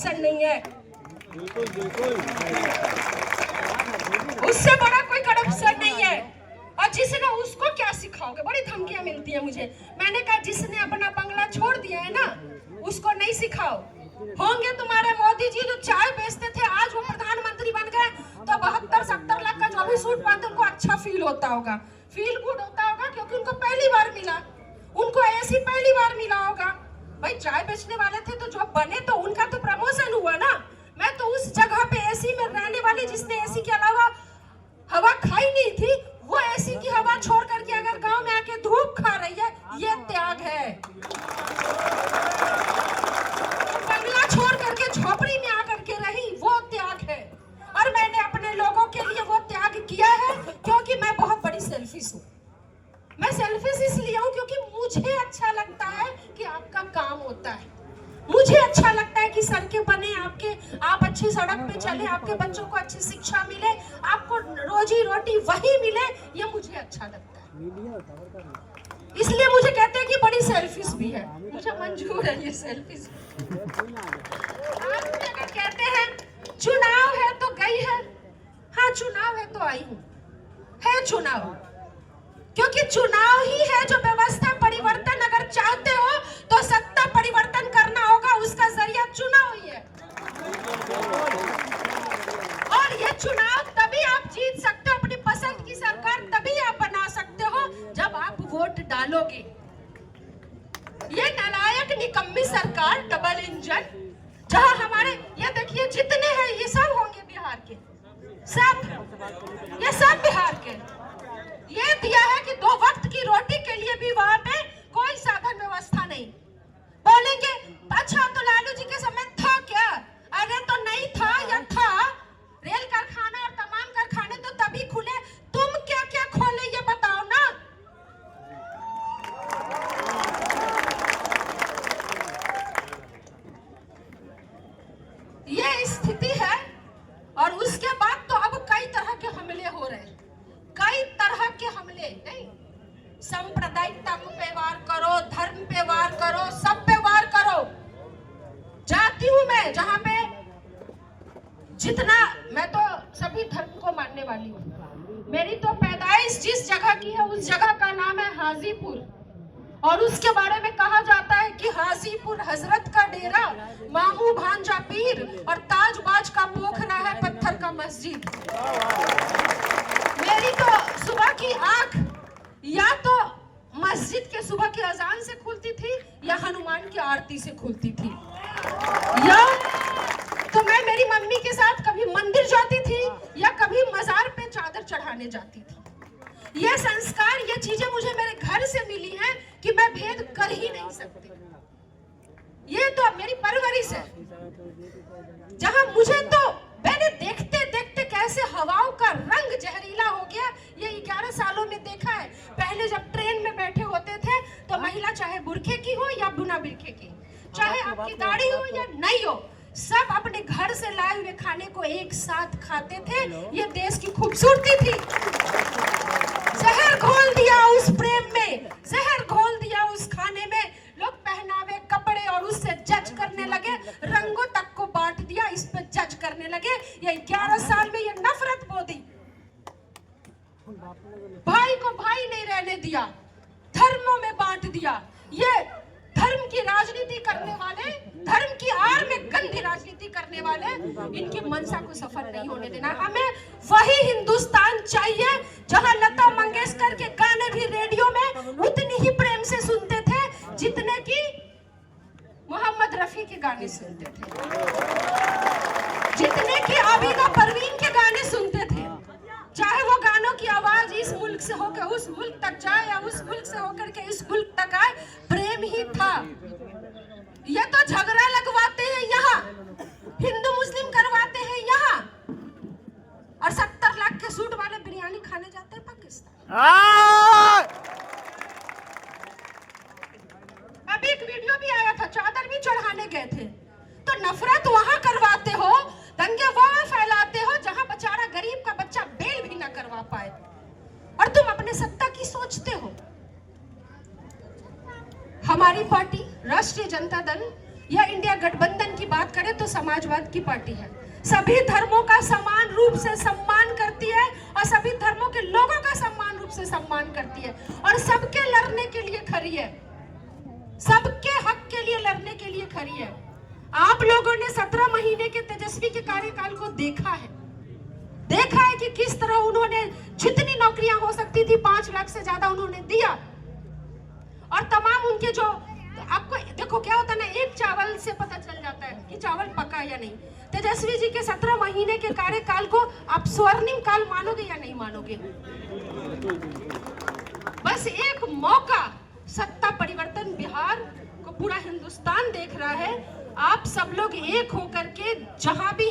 Corruption नहीं है, उससे बड़ा कोई करप्शन नहीं है। और जिसने उसको क्या सिखाओगे? बड़ी धमकियां मिलती है मुझे। मैंने कहा जिसने अपना बंगला छोड़ दिया है ना, उसको नहीं सिखाओ। होंगे तुम्हारे मोदी जी जो चाय बेचते थे, आज वो प्रधानमंत्री बन गए, तो 72-70 लाख का जो भी सूट पहनते उनको अच्छा फील होता होगा, फील गुड होता होगा, क्योंकि उनको पहली बार मिला, उनको एसी पहली बार मिला होगा। भाई चाय बेचने वाले थे तो जो बने तो उनका तो प्रमोशन हुआ ना। मैं तो उस जगह पे एसी में रहने वाली, जिसने एसी के अलावा हवा खाई नहीं थी, वो एसी की हवा छोड़ करके अगर गांव में आके धूप खा रही है, ये त्याग है। बंगला छोड़ करके झोपड़ी में आकर के रही, वो त्याग है। और मैंने अपने लोगों के लिए वो त्याग किया है, क्योंकि मैं बहुत बड़ी सेल्फिश हूँ। मैं सेल्फिश इसलिए हूँ क्योंकि मुझे अच्छा लगता है कि आपका काम होता है, मुझे अच्छा लगता है कि सड़कें बने, आप अच्छी सड़क पे चले, आपके बच्चों को अच्छी शिक्षा मिले, आपको रोजी रोटी वही मिले, ये मुझे अच्छा लगता है। इसलिए मुझे कहते हैं कि बड़ी सेल्फिश भी है, मुझे मंजूर है ये सेल्फिश। आप अगर कहते हैं चुनाव है तो गई है, हाँ चुनाव है तो आई हूँ, है चुनाव, क्योंकि चुनाव ही है जो व्यवस्था परिवर्तन अगर चाहते हो तो सत्ता परिवर्तन करना होगा, उसका जरिया चुनाव ही है। और ये चुनाव तभी आप जीत सकते हो, अपनी पसंद की सरकार तभी आप बना सकते हो जब आप वोट डालोगे। ये नालायक निकम्मी सरकार डबल इंजन, जहां हमारे ये देखिए जितने हैं ये सब होंगे बिहार के, सब ये सब बिहार के। ये दिया है कि 2 वक्त की रोटी के लिए भी वहां पे कोई साधन व्यवस्था नहीं। बोलेंगे अच्छा तो लालू जी के समय था क्या? अरे तो नहीं था या था, रेल कारखाना और तमाम कारखाने तो तभी खुले, तुम क्या क्या खोले ये बताओ ना। ये स्थिति है। और उसके बाद तो अब कई तरह के हमले हो रहे हैं, कई तरह के हमले। नहीं, सांप्रदायिकता पे वार करो, धर्म पे वार करो, सब पे वार करो। जाती हूं मैं जहां पे जितना, मैं तो सभी धर्म को मानने वाली हूँ। मेरी तो पैदाइश जिस जगह की है उस जगह का नाम है हाजीपुर, और उसके बारे में कहा जाता है कि हाजीपुर हजरत का डेरा, मामू भांजा पीर और ताजबाज का पोखरा है, पत्थर का मस्जिद। मेरी तो सुबह की आंख या तो मस्जिद के सुबह की अजान से खुलती थी या हनुमान की आरती से खुलती थी, या तो मैं मेरी मम्मी के साथ कभी मंदिर जाती थी या कभी मजार पे चादर चढ़ाने जाती थी। ये संस्कार, ये चीजें मुझे मेरे घर से मिली हैं कि मैं भेद कर ही नहीं सकती। ये तो मेरी परवरिश है, जहां मुझे तो मैंने देखते देखते कैसे हवाओं का रंग जहरीला हो गया, ये 11 सालों में देखा है। पहले जब ट्रेन में बैठे होते थे तो महिला चाहे बुरखे की हो या बिना बुरखे की, चाहे आपकी दाढ़ी हो या नहीं हो, सब अपने घर से लाए हुए खाने को एक साथ खाते थे। ये देश की खूबसूरती थी। जहर घोल दिया उस प्रेम में, जहर घोल दिया उस खाने में। लोग पहनावे, कपड़े और उससे जज करने लगे, रंगों तक को बांट दिया, इस पे जज करने लगे। ये 11 साल में ये नफरत बो दी, भाई को भाई नहीं रहने दिया, धर्मों में बांट दिया। ये धर्म की राजनीति करने वाले, धर्म की आड़ में गंदी राजनीति करने वाले, इनकी मंशा को सफल नहीं होने देना। हमें वही हिंदुस्तान चाहिए जहां लता मंगेशकर के गाने भी रेडियो में उतनी ही प्रेम से सुनते थे जितने की मोहम्मद रफी के गाने सुनते थे, जितने की आबिदा परवीन के गाने सुनते थे। चाहे वो गानों की आवाज इस मुल्क से होकर उस मुल्क तक जाए या उस मुल्क से होकर के इस मुल्क तक आए, प्रेम ही था। ये तो झगड़ा लगवाते हैं यहाँ, हिंदू मुस्लिम करवाते हैं यहाँ, और 70 लाख के सूट वाले बिरयानी खाने जाते हैं पाकिस्तान। अभी एक वीडियो भी आया था, चादर भी चढ़ाने गए थे। तो नफरत वहां करवाते हो, दंगे वहां फैलाते हो जहां बेचारा गरीब का बच्चा बेल भी ना करवा पाए, और तुम अपने सत्ता की सोचते हो। हमारी पार्टी राष्ट्रीय जनता दल या इंडिया गठबंधन की बात करें तो समाजवाद की पार्टी है। सभी धर्मों का समान रूप से सम्मान करती है और सभी धर्मों के लोगों का समान रूप से सम्मान करती है और सबके लड़ने के लिए खड़ी है, सबके हक के लिए लड़ने के लिए खड़ी है। आप लोगों ने 17 महीने के तेजस्वी के कार्यकाल को देखा है कि किस तरह उन्होंने जितनी नौकरियां हो सकती थी 5 लाख से ज्यादा उन्होंने दिया। और तमाम उनके जो आपको देखो क्या होता है ना, एक चावल से पता चल जाता है कि चावल पका या नहीं। तेजस्वी जी के 17 महीने के कार्यकाल को आप स्वर्णिम काल मानोगे या नहीं मानोगे? बस एक मौका, सत्ता परिवर्तन बिहार को पूरा हिंदुस्तान देख रहा है। आप सब लोग एक होकर के जहां भी